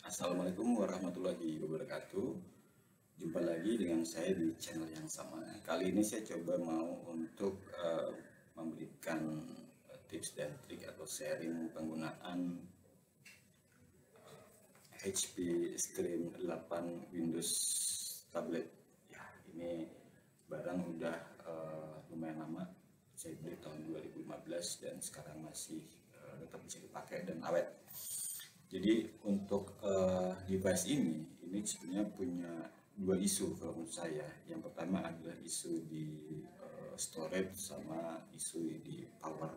Assalamualaikum warahmatullahi wabarakatuh. Jumpa lagi dengan saya di channel yang sama. Kali ini saya coba mau untuk memberikan tips dan trik atau sharing penggunaan HP Stream 8 Windows tablet. Ya, ini barang udah lumayan lama. Saya beli tahun 2015 dan sekarang masih tetap bisa dipakai dan awet. Jadi untuk device ini sebenarnya punya dua isu kalau menurut saya. Yang pertama adalah isu di storage sama isu di power.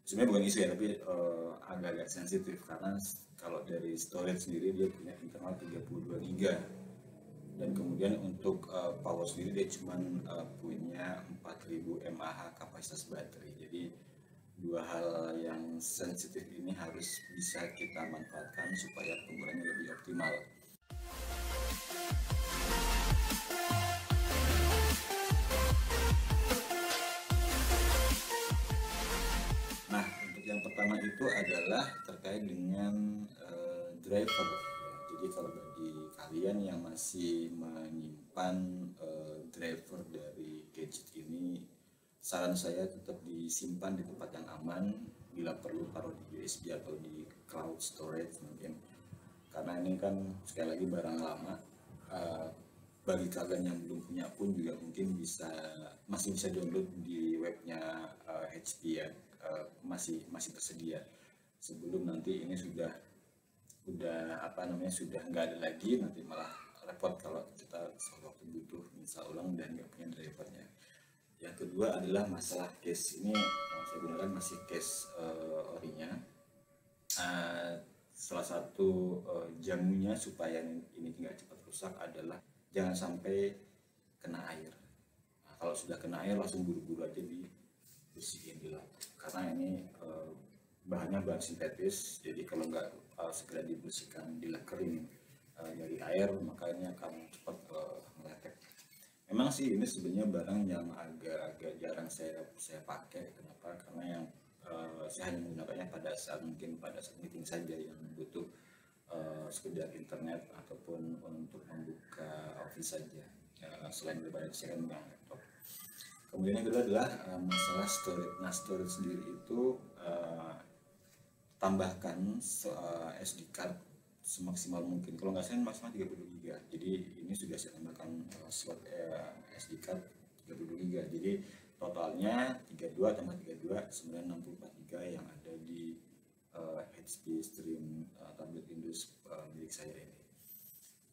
Sebenarnya bukan isu ya, tapi agak-agak sensitif karena kalau dari storage sendiri dia punya internal 32 GB dan kemudian untuk power sendiri dia cuma punya 4000 mAh kapasitas baterai. Jadi dua hal yang sensitif ini harus bisa kita manfaatkan supaya penggunaannya lebih optimal. Nah, untuk yang pertama itu adalah terkait dengan driver. Jadi kalau bagi kalian yang masih menyimpan driver dari gadget ini, saran saya tetap disimpan di tempat yang aman, bila perlu taruh di USB atau di cloud storage mungkin, karena ini kan sekali lagi barang lama. Bagi kalian yang belum punya pun juga mungkin masih bisa download di webnya HP ya, masih tersedia. Sebelum nanti ini sudah sudah nggak ada lagi, nanti malah repot kalau kita sewaktu butuh minta ulang dan nggak punya drivernya. Yang kedua adalah masalah case. Ini yang saya gunakan masih case orinya. Salah satu jamunya supaya ini tidak cepat rusak adalah jangan sampai kena air. Nah, kalau sudah kena air langsung buru-buru aja dibersihin, dilap. Karena ini bahannya bahan sintetis, jadi kalau nggak segera dibersihkan, dilap kering dari air, maka ini akan cepat meletek. Memang sih ini sebenarnya barang yang agak jarang saya pakai. Kenapa? Karena yang saya hanya menggunakannya pada saat meeting saja, yang butuh sekedar internet ataupun untuk membuka Office saja. Selain daripada saya megang laptop. Kemudian yang kedua adalah masalah storage. Nah, storage sendiri itu tambahkan SD card semaksimal mungkin. Kalau nggak salah maksimal 32 GB. Jadi ini sudah saya tambahkan slot SD card 32 GB. Jadi totalnya 32 tambah 32 sebenarnya 64 GB yang ada di HP Stream tablet Windows milik saya ini.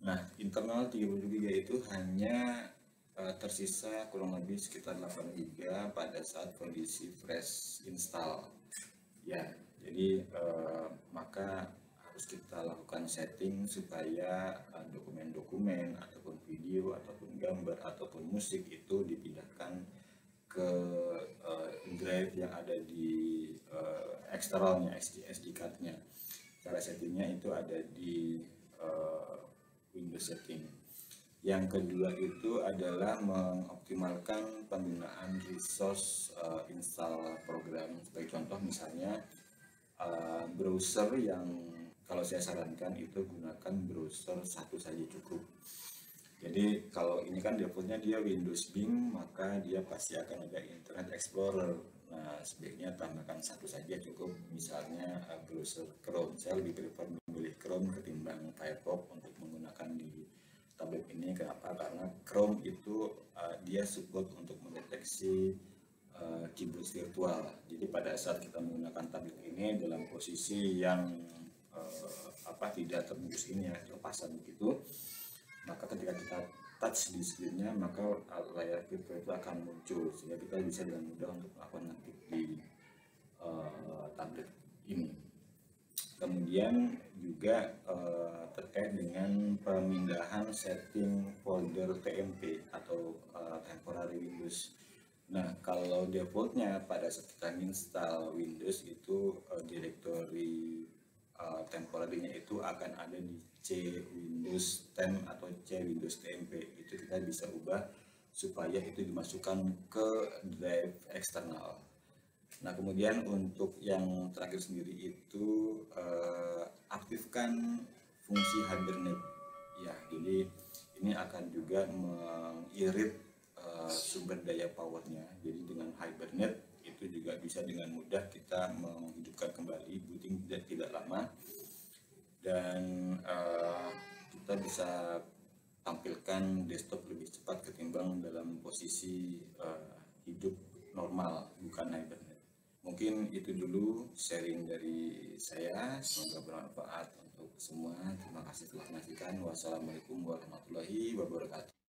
Nah, internal 32 GB itu hanya tersisa kurang lebih sekitar 8 GB pada saat kondisi fresh install. Ya, jadi maka harus kita lakukan setting supaya dokumen-dokumen ataupun video ataupun gambar ataupun musik itu dipindahkan ke drive yang ada di eksternalnya, SD card-nya. Cara settingnya itu ada di Windows setting. Yang kedua itu adalah mengoptimalkan penggunaan resource install program. Sebagai contoh misalnya browser yang kalau saya sarankan itu gunakan browser satu saja cukup. Jadi kalau ini kan defaultnya dia Windows Bing, maka dia pasti akan ada Internet Explorer. Nah, sebaiknya tambahkan satu saja cukup, misalnya browser Chrome. Saya lebih prefer memilih Chrome itu dia support untuk mendeteksi keyboard virtual. Jadi pada saat kita menggunakan tablet ini dalam posisi yang tidak terbungkus ini ya, terpasang begitu, maka ketika kita touch di screen-nya maka layar virtual itu akan muncul sehingga kita bisa dengan mudah untuk melakukan ngetik di tablet ini. Kemudian juga terkait dengan pemindahan setting folder TMP atau temporary Windows. Nah, kalau defaultnya pada saat kita install Windows itu directory temporary-nya itu akan ada di C Windows 10 atau C Windows TMP. Itu kita bisa ubah supaya itu dimasukkan ke drive eksternal. Nah, kemudian untuk yang terakhir sendiri itu aktifkan fungsi Hibernate. Ya, jadi ini akan juga mengirit sumber daya powernya. Jadi dengan Hibernate itu juga bisa dengan mudah kita menghidupkan kembali, booting tidak lama, dan kita bisa tampilkan desktop lebih cepat ketimbang dalam posisi hidup normal bukan Hibernate. Mungkin itu dulu sharing dari saya, semoga bermanfaat untuk semua. Terima kasih telah menyaksikan. Wassalamualaikum warahmatullahi wabarakatuh.